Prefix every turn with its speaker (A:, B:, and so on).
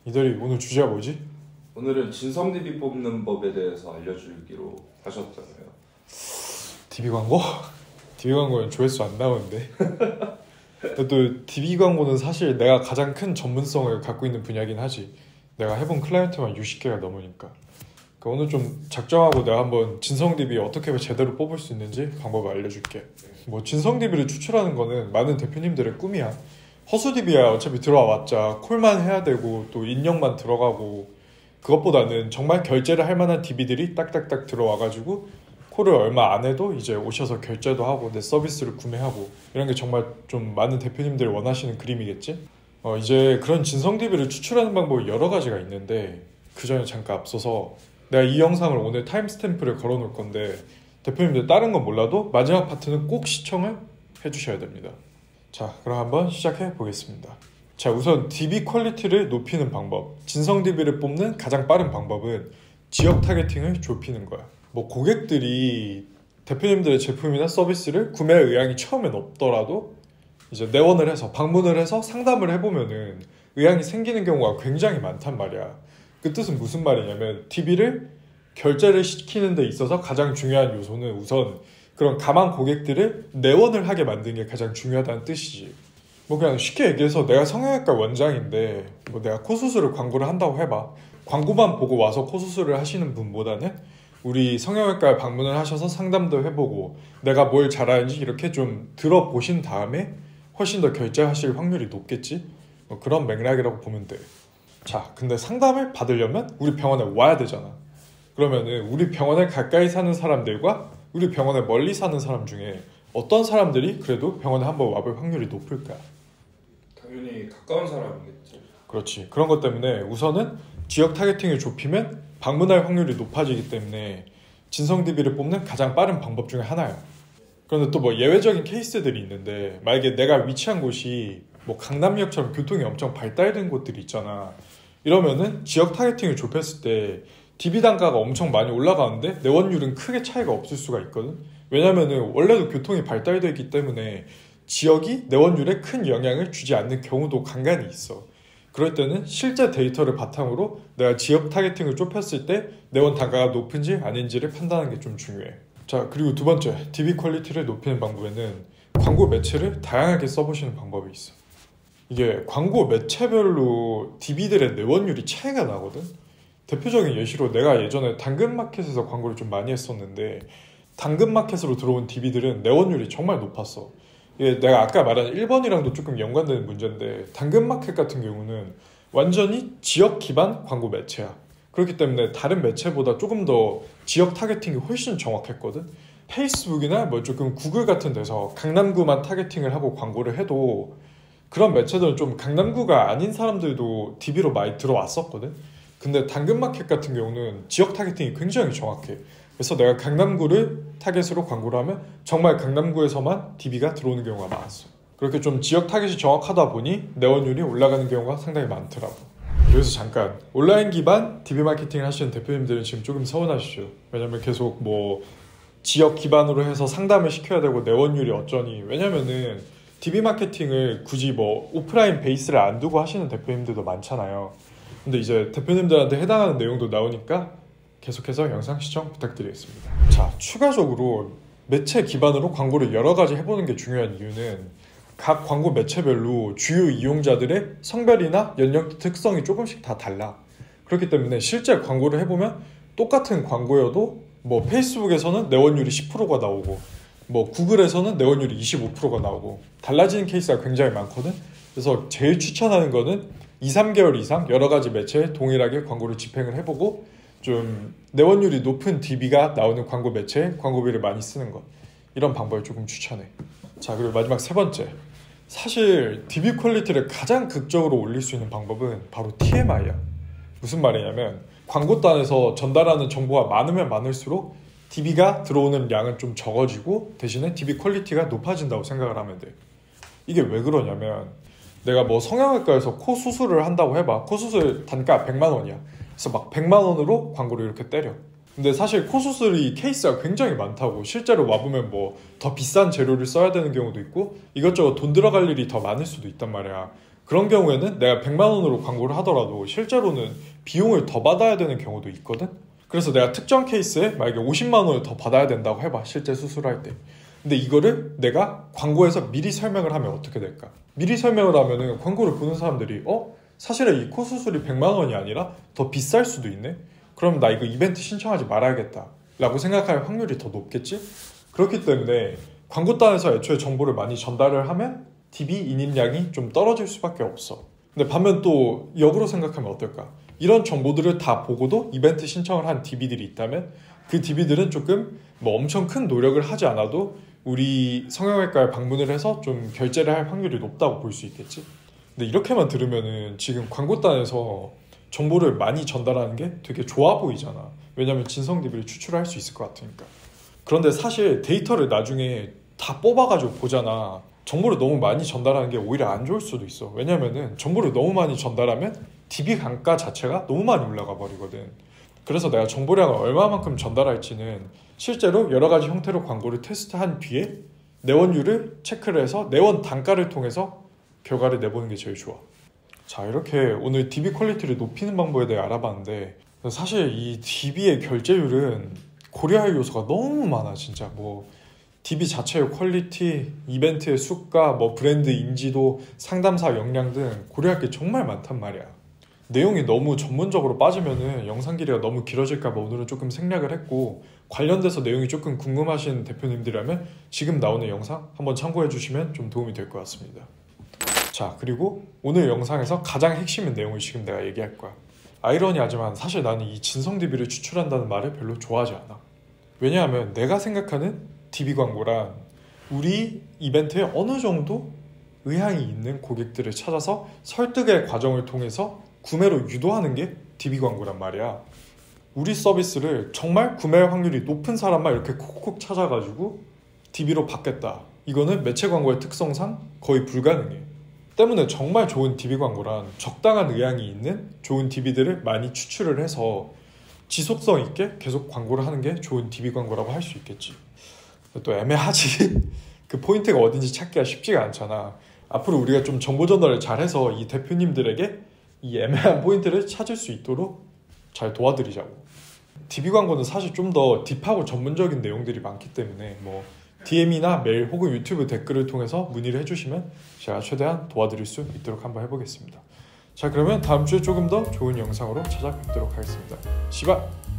A: 이대리 오늘 주제가 뭐지?
B: 오늘은 진성 DB 뽑는 법에 대해서 알려주기로 하셨잖아요.
A: DB 광고? DB 광고는 조회수 안 나오는데. 또 DB 광고는 사실 내가 가장 큰 전문성을 갖고 있는 분야긴 하지. 내가 해본 클라이언트만 60개가 넘으니까. 그러니까 오늘 좀 작정하고 내가 한번 진성 DB 어떻게 제대로 뽑을 수 있는지 방법을 알려줄게. 뭐 진성 DB를 추출하는 거는 많은 대표님들의 꿈이야. 허수 DB야 어차피 들어와봤자 콜만 해야 되고 또 인력만 들어가고, 그것보다는 정말 결제를 할 만한 DB들이 딱딱딱 들어와가지고 콜을 얼마 안 해도 이제 오셔서 결제도 하고 내 서비스를 구매하고, 이런 게 정말 좀 많은 대표님들이 원하시는 그림이겠지? 이제 그런 진성 DB를 추출하는 방법이 여러 가지가 있는데, 그 전에 잠깐 앞서서 내가 이 영상을 오늘 타임스탬프를 걸어 놓을 건데, 대표님들 다른 건 몰라도 마지막 파트는 꼭 시청을 해주셔야 됩니다. 자, 그럼 한번 시작해 보겠습니다. 자, 우선 DB 퀄리티를 높이는 방법, 진성 DB를 뽑는 가장 빠른 방법은 지역 타겟팅을 좁히는 거야. 뭐 고객들이 대표님들의 제품이나 서비스를 구매할 의향이 처음엔 없더라도 이제 내원을 해서 방문을 해서 상담을 해보면은 의향이 생기는 경우가 굉장히 많단 말이야. 그 뜻은 무슨 말이냐면 DB를 결제를 시키는 데 있어서 가장 중요한 요소는 우선 그런 가망 고객들을 내원을 하게 만드는 게 가장 중요하다는 뜻이지. 뭐 그냥 쉽게 얘기해서 내가 성형외과 원장인데 뭐 내가 코 수술을 광고를 한다고 해봐. 광고만 보고 와서 코 수술을 하시는 분보다는 우리 성형외과에 방문을 하셔서 상담도 해보고 내가 뭘 잘하는지 이렇게 좀 들어보신 다음에 훨씬 더 결제하실 확률이 높겠지? 뭐 그런 맥락이라고 보면 돼. 자, 근데 상담을 받으려면 우리 병원에 와야 되잖아. 그러면은 우리 병원에 가까이 사는 사람들과 우리 병원에 멀리 사는 사람 중에 어떤 사람들이 그래도 병원에 한번 와볼 확률이 높을까?
B: 당연히 가까운 사람이겠죠.
A: 그렇지. 그런 것 때문에 우선은 지역 타겟팅을 좁히면 방문할 확률이 높아지기 때문에 진성 DB를 뽑는 가장 빠른 방법 중에 하나야. 그런데 또 뭐 예외적인 케이스들이 있는데, 만약에 내가 위치한 곳이 뭐 강남역처럼 교통이 엄청 발달된 곳들이 있잖아. 이러면은 지역 타겟팅을 좁혔을 때 DB 단가가 엄청 많이 올라가는데 내원율은 크게 차이가 없을 수가 있거든. 왜냐면은 원래도 교통이 발달되어 있기 때문에 지역이 내원율에 큰 영향을 주지 않는 경우도 간간히 있어. 그럴 때는 실제 데이터를 바탕으로 내가 지역 타겟팅을 좁혔을 때 내원 단가가 높은지 아닌지를 판단하는 게 좀 중요해. 자, 그리고 두 번째, DB 퀄리티를 높이는 방법에는 광고 매체를 다양하게 써보시는 방법이 있어. 이게 광고 매체별로 DB들의 내원율이 차이가 나거든. 대표적인 예시로 내가 예전에 당근마켓에서 광고를 좀 많이 했었는데, 당근마켓으로 들어온 DB들은 내원율이 정말 높았어. 이게 내가 아까 말한 1번이랑도 조금 연관되는 문제인데, 당근마켓 같은 경우는 완전히 지역 기반 광고 매체야. 그렇기 때문에 다른 매체보다 조금 더 지역 타겟팅이 훨씬 정확했거든. 페이스북이나 뭐 조금 구글 같은 데서 강남구만 타겟팅을 하고 광고를 해도 그런 매체들은 좀 강남구가 아닌 사람들도 DB로 많이 들어왔었거든. 근데 당근마켓 같은 경우는 지역 타겟팅이 굉장히 정확해. 그래서 내가 강남구를 타겟으로 광고를 하면 정말 강남구에서만 DB가 들어오는 경우가 많았어. 그렇게 좀 지역 타겟이 정확하다 보니 내원율이 올라가는 경우가 상당히 많더라고. 여기서 잠깐, 온라인 기반 DB 마케팅을 하시는 대표님들은 지금 조금 서운하시죠. 왜냐면 계속 뭐 지역 기반으로 해서 상담을 시켜야 되고 내원율이 어쩌니. 왜냐면은 DB 마케팅을 굳이 뭐 오프라인 베이스를 안 두고 하시는 대표님들도 많잖아요. 근데 이제 대표님들한테 해당하는 내용도 나오니까 계속해서 영상 시청 부탁드리겠습니다. 자, 추가적으로 매체 기반으로 광고를 여러 가지 해보는 게 중요한 이유는 각 광고 매체별로 주요 이용자들의 성별이나 연령 특성이 조금씩 다 달라. 그렇기 때문에 실제 광고를 해보면 똑같은 광고여도 뭐 페이스북에서는 내원율이 10%가 나오고 뭐 구글에서는 내원율이 25%가 나오고 달라지는 케이스가 굉장히 많거든. 그래서 제일 추천하는 거는 2, 3개월 이상 여러 가지 매체에 동일하게 광고를 집행을 해보고 좀 내원율이 높은 DB가 나오는 광고 매체에 광고비를 많이 쓰는 것, 이런 방법을 조금 추천해. 자, 그리고 마지막 세 번째, 사실 DB 퀄리티를 가장 극적으로 올릴 수 있는 방법은 바로 TMI야. 무슨 말이냐면 광고단에서 전달하는 정보가 많으면 많을수록 DB가 들어오는 양은 좀 적어지고 대신에 DB 퀄리티가 높아진다고 생각을 하면 돼. 이게 왜 그러냐면 내가 뭐 성형외과에서 코 수술을 한다고 해봐. 코 수술 단가 100만 원이야. 그래서 막 100만 원으로 광고를 이렇게 때려. 근데 사실 코 수술이 케이스가 굉장히 많다고. 실제로 와보면 뭐 더 비싼 재료를 써야 되는 경우도 있고 이것저것 돈 들어갈 일이 더 많을 수도 있단 말이야. 그런 경우에는 내가 100만 원으로 광고를 하더라도 실제로는 비용을 더 받아야 되는 경우도 있거든. 그래서 내가 특정 케이스에 만약에 50만 원을 더 받아야 된다고 해봐, 실제 수술할 때. 근데 이거를 내가 광고에서 미리 설명을 하면 어떻게 될까? 미리 설명을 하면은 광고를 보는 사람들이 사실은 이 코 수술이 100만 원이 아니라 더 비쌀 수도 있네? 그럼 나 이거 이벤트 신청하지 말아야겠다 라고 생각할 확률이 더 높겠지? 그렇기 때문에 광고단에서 애초에 정보를 많이 전달을 하면 DB 인입량이 좀 떨어질 수밖에 없어. 근데 반면 또 역으로 생각하면 어떨까? 이런 정보들을 다 보고도 이벤트 신청을 한 DB들이 있다면 그 DB들은 조금 뭐 엄청 큰 노력을 하지 않아도 우리 성형외과에 방문을 해서 좀 결제를 할 확률이 높다고 볼 수 있겠지. 근데 이렇게만 들으면은 지금 광고단에서 정보를 많이 전달하는 게 되게 좋아 보이잖아. 왜냐면 진성 DB를 추출할 수 있을 것 같으니까. 그런데 사실 데이터를 나중에 다 뽑아가지고 보잖아. 정보를 너무 많이 전달하는 게 오히려 안 좋을 수도 있어. 왜냐면은 정보를 너무 많이 전달하면 DB 단가 자체가 너무 많이 올라가 버리거든. 그래서 내가 정보량을 얼마만큼 전달할지는 실제로 여러 가지 형태로 광고를 테스트한 뒤에 내원율을 체크를 해서 내원 단가를 통해서 결과를 내보는 게 제일 좋아. 자, 이렇게 오늘 DB 퀄리티를 높이는 방법에 대해 알아봤는데 사실 이 DB의 결제율은 고려할 요소가 너무 많아. 진짜 뭐 DB 자체의 퀄리티, 이벤트의 수가, 뭐 브랜드 인지도, 상담사 역량 등 고려할 게 정말 많단 말이야. 내용이 너무 전문적으로 빠지면은 영상 길이가 너무 길어질까봐 오늘은 조금 생략을 했고, 관련돼서 내용이 조금 궁금하신 대표님들이라면 지금 나오는 영상 한번 참고해 주시면 좀 도움이 될 것 같습니다. 자, 그리고 오늘 영상에서 가장 핵심인 내용을 지금 내가 얘기할 거야. 아이러니하지만 사실 나는 이 진성 DB를 추출한다는 말을 별로 좋아하지 않아. 왜냐하면 내가 생각하는 DB 광고란 우리 이벤트에 어느 정도 의향이 있는 고객들을 찾아서 설득의 과정을 통해서 구매로 유도하는 게 DB 광고란 말이야. 우리 서비스를 정말 구매 확률이 높은 사람만 이렇게 콕콕 찾아가지고 DB로 받겠다. 이거는 매체 광고의 특성상 거의 불가능해. 때문에 정말 좋은 DB 광고란 적당한 의향이 있는 좋은 DB들을 많이 추출을 해서 지속성 있게 계속 광고를 하는 게 좋은 DB 광고라고 할 수 있겠지. 또 애매하지. 그 포인트가 어딘지 찾기가 쉽지가 않잖아. 앞으로 우리가 좀 정보 전달을 잘해서 이 대표님들에게 이 애매한 포인트를 찾을 수 있도록 잘 도와드리자고. DB 광고는 사실 좀 더 딥하고 전문적인 내용들이 많기 때문에 뭐 DM이나 메일 혹은 유튜브 댓글을 통해서 문의를 해주시면 제가 최대한 도와드릴 수 있도록 한번 해보겠습니다. 자, 그러면 다음 주에 조금 더 좋은 영상으로 찾아뵙도록 하겠습니다. 시바!